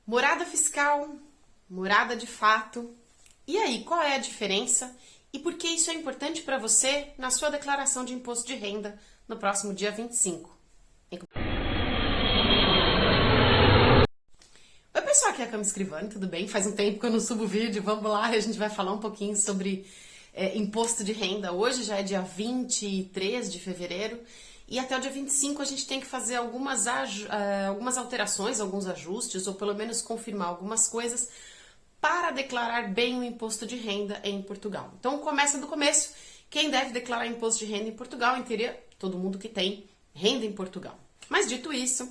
Morada fiscal, morada de fato. E aí, qual é a diferença e por que isso é importante para você na sua declaração de imposto de renda no próximo dia 25? Oi, pessoal, aqui é a Cami Escrivani, tudo bem? Faz um tempo que eu não subo vídeo, vamos lá, a gente vai falar um pouquinho sobre imposto de renda. Hoje já é dia 23 de fevereiro e até o dia 25 a gente tem que fazer algumas alterações, alguns ajustes, ou pelo menos confirmar algumas coisas para declarar bem o imposto de renda em Portugal. Então começa do começo. Quem deve declarar imposto de renda em Portugal? Em teoria, todo mundo que tem renda em Portugal. Mas dito isso,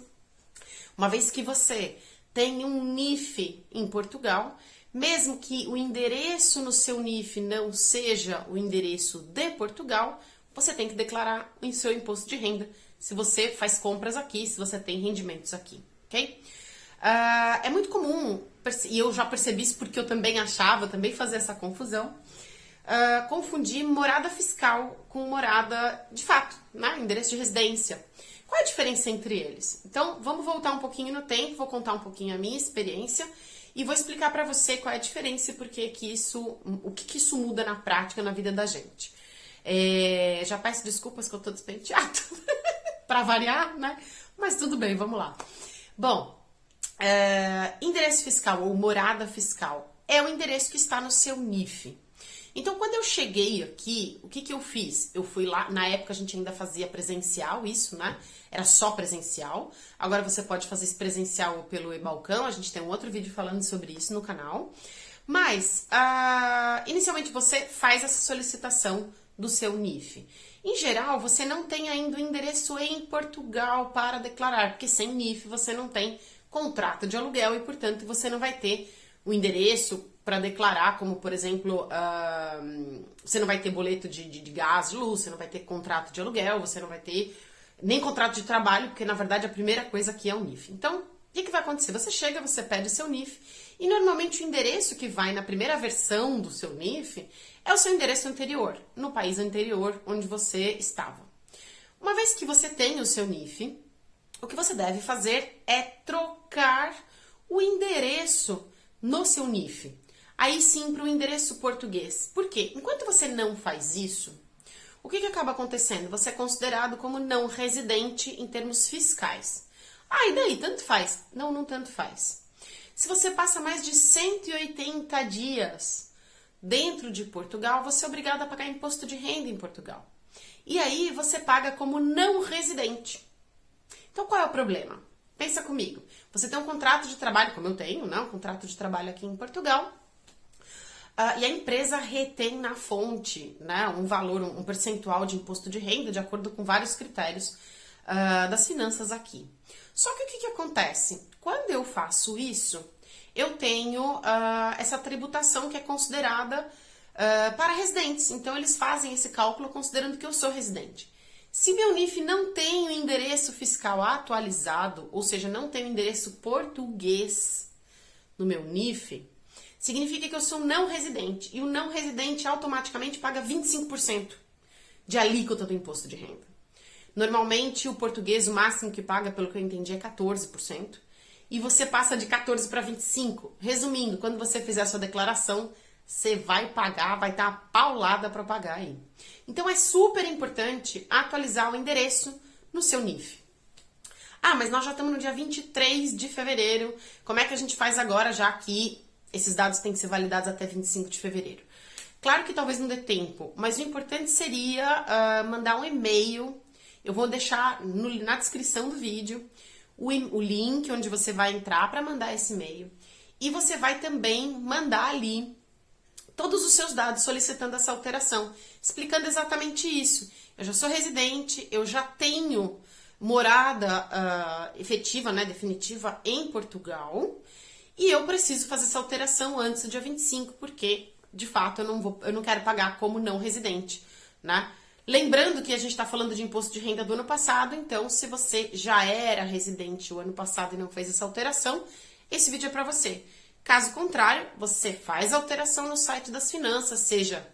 uma vez que você tem um NIF em Portugal, mesmo que o endereço no seu NIF não seja o endereço de Portugal, você tem que declarar o seu imposto de renda se você faz compras aqui, se você tem rendimentos aqui, ok? É muito comum, e eu já percebi isso porque eu também também fazia essa confusão, confundir morada fiscal com morada de fato, né? Endereço de residência. Qual é a diferença entre eles? Então, vamos voltar um pouquinho no tempo, vou contar um pouquinho a minha experiência e vou explicar para você qual é a diferença e por que o que isso muda na prática na vida da gente. Já peço desculpas que eu tô despenteado, para variar, né? Mas tudo bem, vamos lá. Bom, endereço fiscal ou morada fiscal é o endereço que está no seu NIF. Então, quando eu cheguei aqui, o que eu fiz? Eu fui lá, na época a gente ainda fazia presencial isso, né? Era só presencial. Agora você pode fazer esse presencial pelo e-balcão, a gente tem um outro vídeo falando sobre isso no canal. Mas, inicialmente você faz essa solicitação do seu NIF. Em geral, você não tem ainda o endereço em Portugal para declarar, porque sem NIF você não tem contrato de aluguel e, portanto, você não vai ter o endereço para declarar, como, por exemplo, você não vai ter boleto de gás, de luz, você não vai ter contrato de aluguel, você não vai ter nem contrato de trabalho, porque, na verdade, a primeira coisa aqui é o NIF. Então, o que vai acontecer? Você chega, você pede o seu NIF, e normalmente o endereço que vai na primeira versão do seu NIF é o seu endereço anterior, no país anterior onde você estava. Uma vez que você tem o seu NIF, o que você deve fazer é trocar o endereço no seu NIF. Aí sim para o endereço português. Por quê? Enquanto você não faz isso, o que acaba acontecendo? Você é considerado como não residente em termos fiscais. E daí? Tanto faz? Não, não tanto faz. Se você passa mais de 180 dias dentro de Portugal, você é obrigado a pagar imposto de renda em Portugal. E aí você paga como não residente. Então qual é o problema? Pensa comigo. Você tem um contrato de trabalho, como eu tenho, né? Um contrato de trabalho aqui em Portugal. E a empresa retém na fonte, né, um valor, um percentual de imposto de renda de acordo com vários critérios das finanças aqui. Só que o que acontece? Quando eu faço isso, eu tenho essa tributação que é considerada para residentes. Então, eles fazem esse cálculo considerando que eu sou residente. Se meu NIF não tem o endereço fiscal atualizado, ou seja, não tem o endereço português no meu NIF, significa que eu sou não residente. E o não residente automaticamente paga 25% de alíquota do imposto de renda. Normalmente, o português, o máximo que paga, pelo que eu entendi, é 14%. E você passa de 14% para 25%. Resumindo, quando você fizer a sua declaração, você vai pagar, vai estar a paulada para pagar aí. Então, é super importante atualizar o endereço no seu NIF. Mas nós já estamos no dia 23 de fevereiro. Como é que a gente faz agora, já que esses dados têm que ser validados até 25 de fevereiro? Claro que talvez não dê tempo, mas o importante seria mandar um e-mail. Eu vou deixar na descrição do vídeo o link onde você vai entrar para mandar esse e-mail. E você vai também mandar ali todos os seus dados solicitando essa alteração, explicando exatamente isso. Eu já sou residente, eu já tenho morada efetiva, né, definitiva em Portugal, e eu preciso fazer essa alteração antes do dia 25, porque, de fato, eu não quero pagar como não residente, né? Lembrando que a gente está falando de imposto de renda do ano passado, então, se você já era residente o ano passado e não fez essa alteração, esse vídeo é para você. Caso contrário, você faz a alteração no site das finanças, seja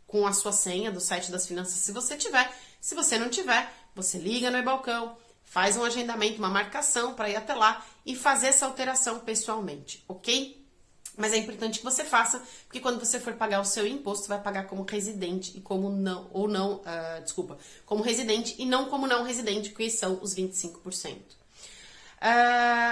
com a sua senha do site das finanças, se você tiver. Se você não tiver, você liga no e-balcão, faz um agendamento, uma marcação para ir até lá e fazer essa alteração pessoalmente, ok? Mas é importante que você faça, porque quando você for pagar o seu imposto, vai pagar como residente e como não, como residente e não como não residente, que são os 25%.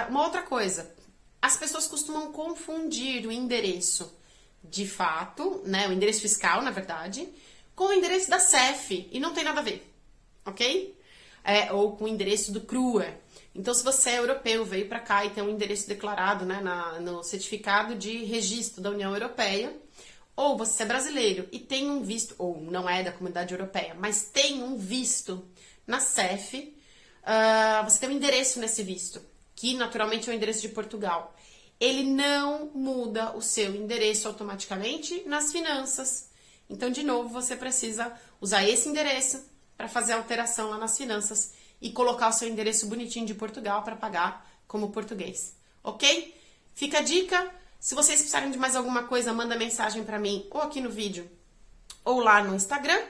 Uma outra coisa, as pessoas costumam confundir o endereço de fato, né, o endereço fiscal, na verdade, com o endereço da CEF, e não tem nada a ver, ok? Ou com o endereço do CRUA. Então, se você é europeu, veio para cá e tem um endereço declarado, né, no certificado de registro da União Europeia, ou você é brasileiro e tem um visto, ou não é da Comunidade Europeia, mas tem um visto na CEF, você tem um endereço nesse visto, que naturalmente é o endereço de Portugal. Ele não muda o seu endereço automaticamente nas finanças. Então, de novo, você precisa usar esse endereço para fazer a alteração lá nas finanças e colocar o seu endereço bonitinho de Portugal para pagar como português, ok? Fica a dica. Se vocês precisarem de mais alguma coisa, manda mensagem para mim ou aqui no vídeo ou lá no Instagram.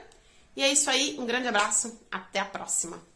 E é isso aí, um grande abraço, até a próxima!